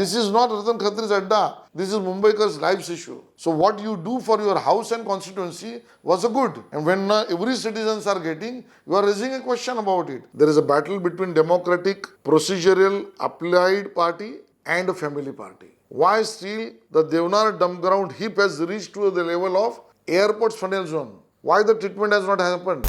This is not Ratan Khatri's adda. This is Mumbaikers' life's issue. So what you do for your house and constituency was a good. And when every citizens are getting, you are raising a question about it. There is a battle between democratic, procedural, applied party and a family party. Why still the Devnar dump ground heap has reached to the level of airport's funnel zone? Why the treatment has not happened?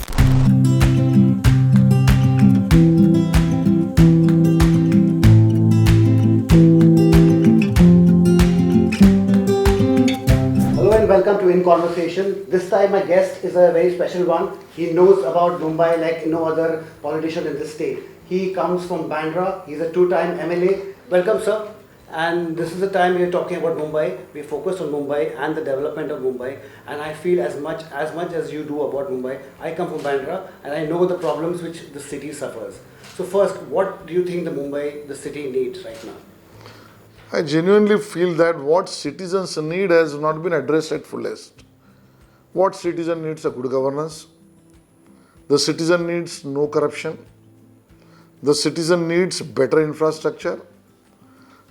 Welcome to In Conversation. This time my guest is a very special one. He knows about Mumbai like no other politician in this state. He comes from Bandra. He's a two-time MLA. Welcome, sir. And this is the time we are talking about Mumbai. We focus on Mumbai and the development of Mumbai. And I feel as much as you do about Mumbai. I come from Bandra and I know the problems which the city suffers. So first, what do you think the city needs right now? I genuinely feel that what citizens need has not been addressed at fullest. What citizen needs a good governance? The citizen needs no corruption. The citizen needs better infrastructure.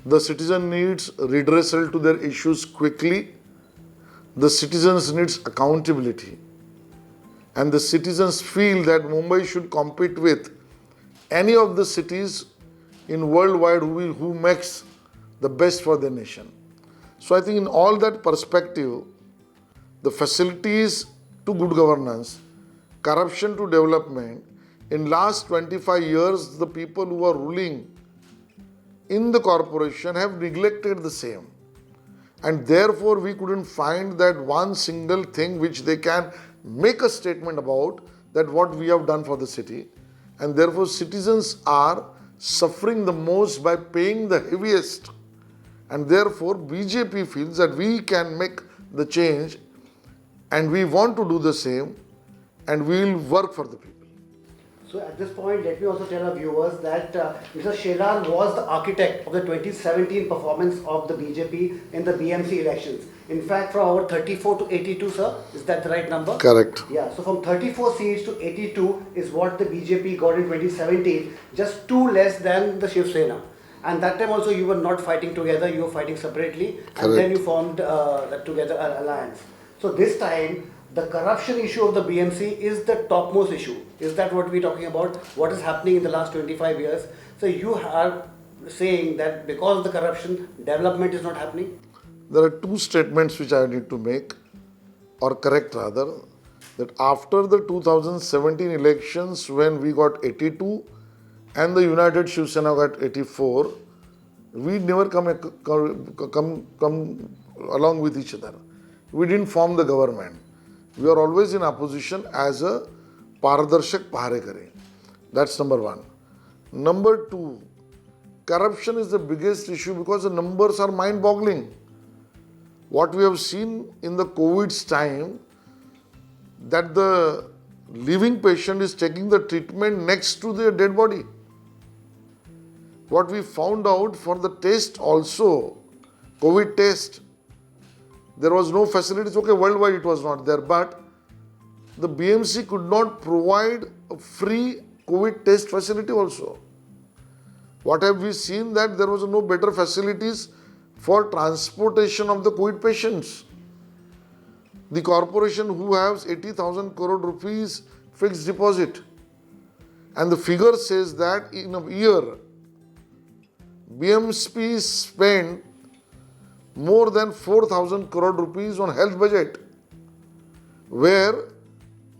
The citizen needs redressal to their issues quickly. The citizens needs accountability. And the citizens feel that Mumbai should compete with any of the cities in worldwide who makes the best for the nation. So I think in all that perspective, the facilities to good governance, corruption to development, in last 25 years, the people who are ruling in the corporation have neglected the same. And therefore, we couldn't find that one single thing which they can make a statement about that what we have done for the city. And therefore, citizens are suffering the most by paying the heaviest. And therefore, BJP feels that we can make the change and we want to do the same and we will work for the people. So at this point, let me also tell our viewers that Mr. Shelar was the architect of the 2017 performance of the BJP in the BMC elections. In fact, from our 34 to 82, sir, is that the right number? Correct. Yeah, so from 34 seats to 82 is what the BJP got in 2017, just 2 less than the Shivsena. And that time also you were not fighting together, you were fighting separately. Correct. And then you formed that together alliance. So this time, the corruption issue of the BMC is the topmost issue. Is that what we're talking about? What is happening in the last 25 years? So you are saying that because of the corruption, development is not happening? There are two statements which I need to make, or correct rather, that after the 2017 elections when we got 82, and the United Shivsena got 84, we never come along with each other. We didn't form the government. We are always in opposition as a Pardarshak Paharekari. That's number one. Number two, corruption is the biggest issue because the numbers are mind-boggling. What we have seen in the COVID's time, that the living patient is taking the treatment next to their dead body. What we found out for the test also, COVID test, there was no facilities. Okay, worldwide it was not there, but the BMC could not provide a free COVID test facility also. What have we seen? That there was no better facilities for transportation of the COVID patients. The corporation who has 80,000 crore rupees fixed deposit, and the figure says that in a year, BMC spent more than 4,000 crore rupees on health budget, where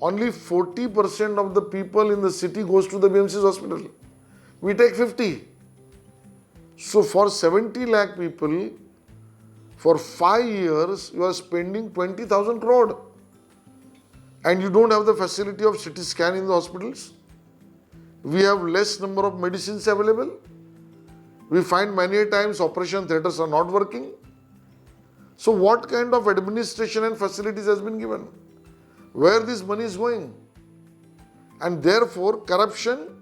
only 40% of the people in the city goes to the BMC's hospital. We take 50. So for 70 lakh people, for 5 years, you are spending 20,000 crore. And you don't have the facility of CT scan in the hospitals. We have less number of medicines available. We find many times operation theatres are not working. So what kind of administration and facilities has been given? Where this money is going? And therefore, corruption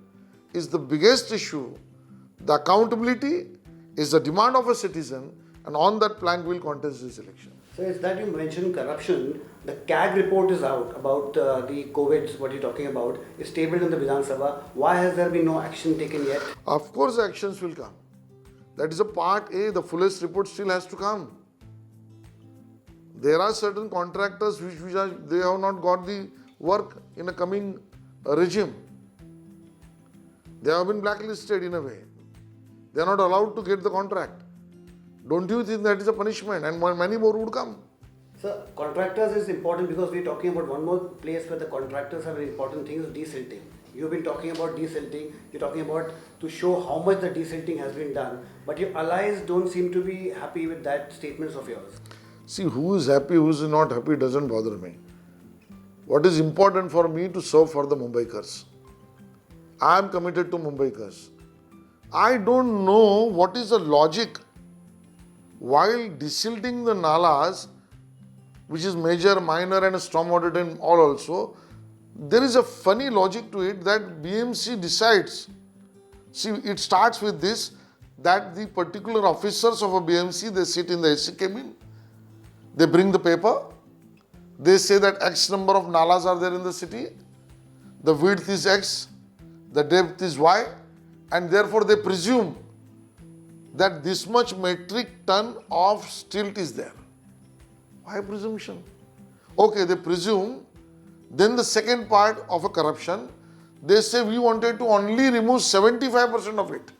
is the biggest issue. The accountability is the demand of a citizen, and on that plank we will contest this election. So is that you mentioned corruption, the CAG report is out about the COVID, what you're talking about, is tabled in the Vidhan Sabha. Why has there been no action taken yet? Of course actions will come. That is a part A. The fullest report still has to come. There are certain contractors they have not got the work in a coming regime. They have been blacklisted in a way. They are not allowed to get the contract. Don't you think that is a punishment? And many more would come. So contractors is important because we're talking about one more place where the contractors have an important thing is desilting. You've been talking about desilting, you're talking about to show how much the desilting has been done, but your allies don't seem to be happy with that statements of yours. See, who is happy, who is not happy doesn't bother me. What is important for me to serve for the Mumbaikers. I am committed to Mumbaikers. I don't know what is the logic while desilting the nalas, which is major, minor and stormwater and all also. There is a funny logic to it that BMC decides. See, it starts with this, that the particular officers of a BMC, they sit in the AC cabin, they bring the paper, they say that X number of nalas are there in the city, the width is X, the depth is Y, and therefore they presume that this much metric ton of silt is there. Why presumption? Okay, they presume. Then the second part of a corruption, they say we wanted to only remove 75% of it.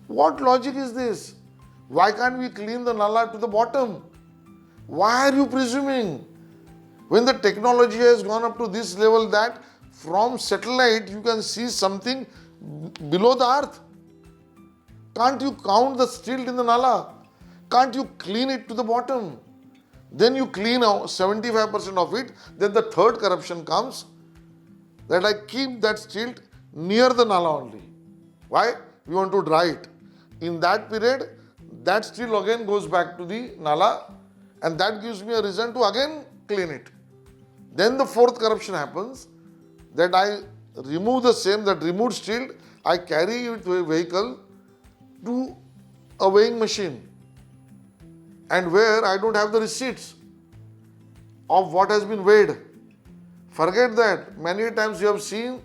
What logic is this? Why can't we clean the nala to the bottom? Why are you presuming? When the technology has gone up to this level that from satellite you can see something below the earth. Can't you count the silt in the nala? Can't you clean it to the bottom? Then you clean out 75% of it. Then the third corruption comes that I keep that silt near the nala only. Why? We want to dry it. In that period, that silt again goes back to the nala and that gives me a reason to again clean it. Then the fourth corruption happens that I remove the same, that removed silt, I carry it to a vehicle to a weighing machine. And where I don't have the receipts of what has been weighed. Forget that. Many times you have seen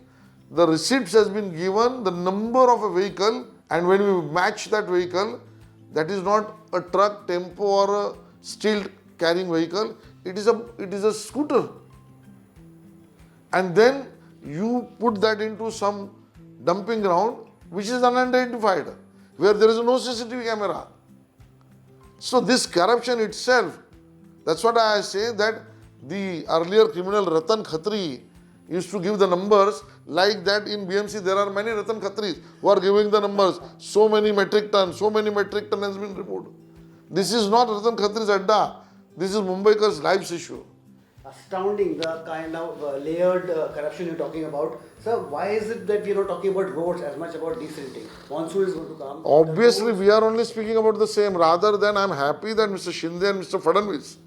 the receipts has been given, the number of a vehicle, and when we match that vehicle, that is not a truck, tempo or a steel carrying vehicle, it is a scooter. And then you put that into some dumping ground which is unidentified, where there is no CCTV camera. So this corruption itself, that's what I say that the earlier criminal Ratan Khatri used to give the numbers like that. In BMC there are many Ratan Khatris who are giving the numbers. So many metric ton has been reported. This is not Ratan Khatri's adda. This is Mumbaikers' lives issue. Astounding, the kind of layered corruption you're talking about. Sir, why is it that we're not talking about roads as much about desilting? Monsoon is going to come. Obviously, we are only speaking about the same. Rather than I'm happy that Mr. Shinde and Mr. Fadnavis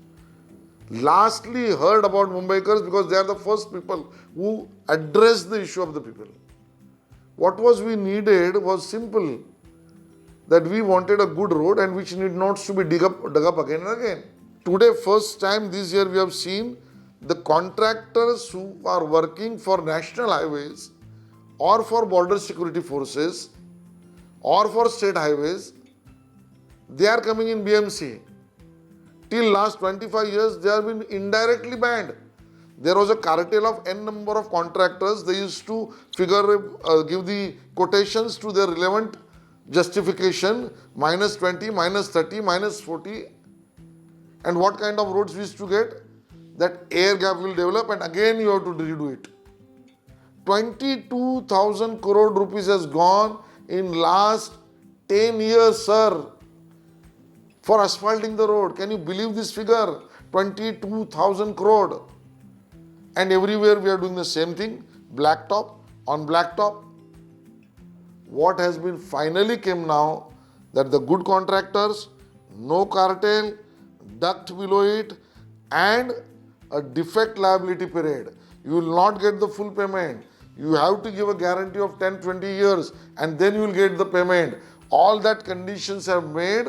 lastly heard about Mumbaikars because they are the first people who addressed the issue of the people. What we needed was simple, that we wanted a good road and which need not to be dug up again and again. Today, first time this year we have seen the contractors who are working for national highways or for border security forces or for state highways, they are coming in BMC. Till last 25 years, they have been indirectly banned. There was a cartel of n number of contractors. They used to give the quotations to their relevant justification, minus 20, minus 30, minus 40. And what kind of roads we used to get? That air gap will develop and again you have to redo it. 22,000 crore rupees has gone in last 10 years, sir, for asphalting the road. Can you believe this figure? 22,000 crore. And everywhere we are doing the same thing, blacktop on blacktop. What has been finally came now, that the good contractors, no cartel, duct below it, and a defect liability period. You will not get the full payment. You have to give a guarantee of 10-20 years and then you will get the payment. All that conditions have made.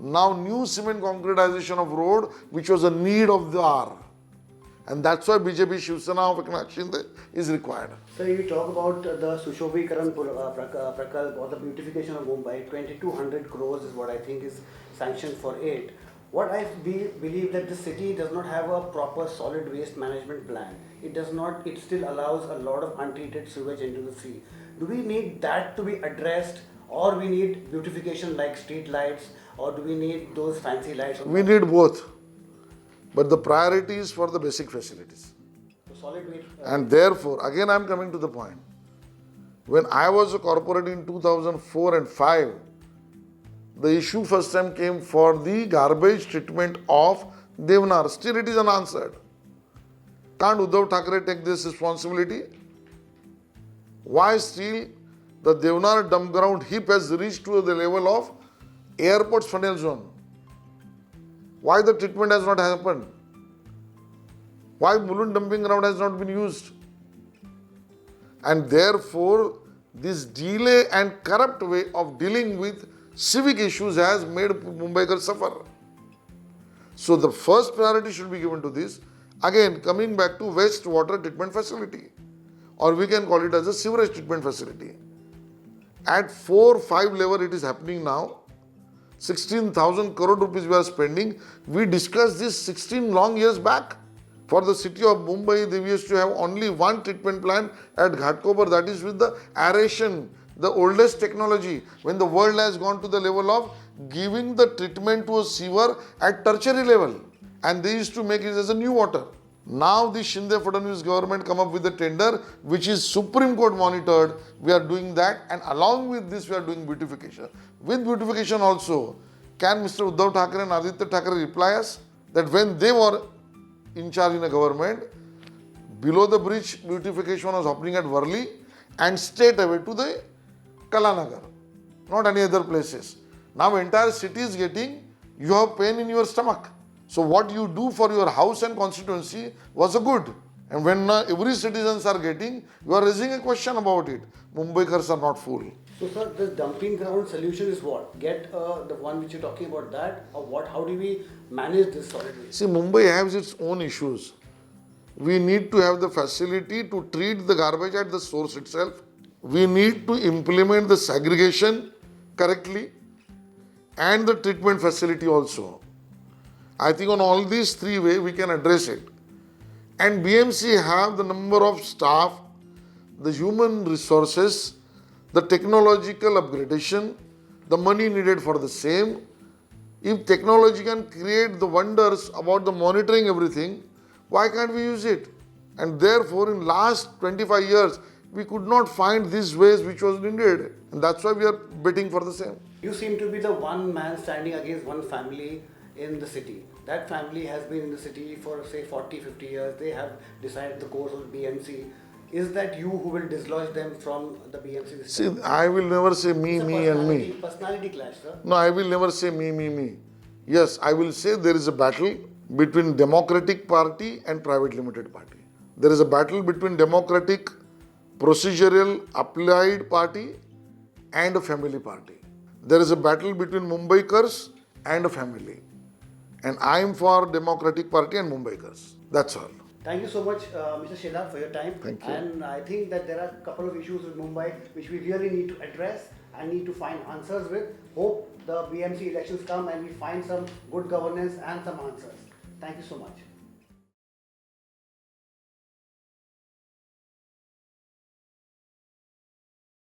Now new cement concretization of road, which was a need of the hour. And that's why BJP Shivsena of Eknath Shinde is required. So you talk about the Sushovikaran Prakalp or the beautification of Mumbai, 2200 crores is what I think is sanctioned for it. What I believe that the city does not have a proper solid waste management plan. It still allows a lot of untreated sewage into the sea. Do we need that to be addressed, or we need beautification like street lights, or do we need those fancy lights? We need both. But the priority is for the basic facilities. So solid waste. And therefore, again I am coming to the point. When I was a corporate in 2004 and 5, the issue first time came for the garbage treatment of Devnar. Still it is unanswered. Can't Uddhav Thackeray take this responsibility? Why still the Devnar dump ground heap has reached to the level of airport's funnel zone? Why the treatment has not happened? Why Mulund dumping ground has not been used? And therefore, this delay and corrupt way of dealing with civic issues has made Mumbaikers suffer. So the first priority should be given to this. Again, coming back to wastewater treatment facility, or we can call it as a sewerage treatment facility. At 4-5 level it is happening now. 16,000 crore rupees we are spending. We discussed this 16 long years back. For the city of Mumbai, they used to have only one treatment plant at Ghatkopar, that is with the aeration, the oldest technology, when the world has gone to the level of giving the treatment to a sewer at tertiary level. And they used to make it as a new water. Now the Shinde Fadnavis government come up with a tender which is Supreme Court monitored. We are doing that, and along with this we are doing beautification. With beautification also, can Mr. Uddhav Thackeray and adityathackeray reply us that when they were in charge in a government, below the bridge beautification was happening at Worli and straight away to the Kalanagar, not any other places. Now entire city is getting, you have pain in your stomach. So what you do for your house and constituency was a good. And when every citizens are getting, you are raising a question about it. Mumbaikers are not fool. So sir, this dumping ground solution is what? Get the one which you're talking about that, or what? How do we manage this solid waste? See, Mumbai has its own issues. We need to have the facility to treat the garbage at the source itself. We need to implement the segregation correctly and the treatment facility also. I think on all these three ways we can address it. And BMC have the number of staff, the human resources, the technological upgradation, the money needed for the same. If technology can create the wonders about the monitoring everything, why can't we use it? And therefore in last 25 years, we could not find these ways which was needed. And that's why we are betting for the same. You seem to be the one man standing against one family in the city. That family has been in the city for say 40-50 years. They have decided the course of BMC. Is that you who will dislodge them from the BMC this See, time? I will never say me, me and me. Personality clash, sir. No, I will never say me, me, me. Yes, I will say there is a battle between Democratic Party and Private Limited Party. There is a battle between Democratic, Procedural, Applied Party and a Family Party. There is a battle between Mumbaikers and a family. And I am for Democratic Party and Mumbaikers. That's all. Thank you so much, Mr. Shelar, for your time. Thank you. And I think that there are a couple of issues with Mumbai which we really need to address and need to find answers with. Hope the BMC elections come and we find some good governance and some answers. Thank you so much.